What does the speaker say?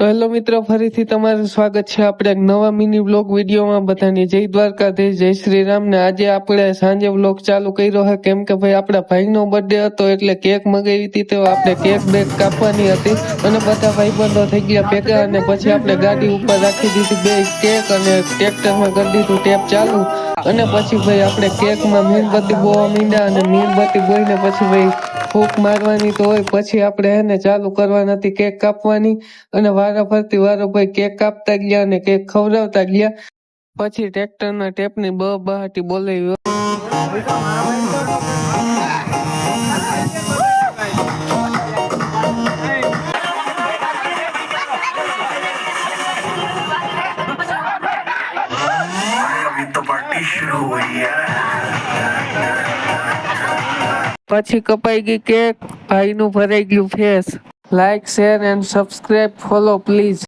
તો હેલો મિત્રો, ફરીથી તમારું સ્વાગત છે આપણે એક નવા મિની વ્લોગ વિડીયોમાં. બધાની જય દ્વારકાધીશ, જય શ્રી રામ. ને આજે આપણે સાંજે વ્લોગ ચાલુ કર્યો છે કેમ કે ભાઈ આપણા ભાઈનો બર્થડે હતો એટલે કેક મંગાવી હતી. તો આપણે કેક બેક કાપવાની હતી અને બધા ભાઈબંધો થઈ ગયા ભેગા અને પછી આપણે ગાડી ઉપર રાખી દીધી બે કેક અને ટ્રેક્ટરમાં કરી દીધું ટેપ ચાલુ અને પછી ભાઈ આપણે કેકમાં મીણબત્તી બોવા માંડ્યા અને મીણબત્તી બોઈને પછી ભાઈ ફૂંક મારવાની તો હોય, પછી આપણે એને ચાલુ કરવાની હતી કેક કાપવાની અને વારો ભાઈ કેક કાપતા ગયા અને કેક ખવડાવતા ગયા. પછી ટ્રેક્ટરના ટેપની બહાટી બોલાવી. પછી કપાઈ ગઈ કેક, ભાઈનું ભરાઈ ગયું face. Like, share and subscribe, follow please.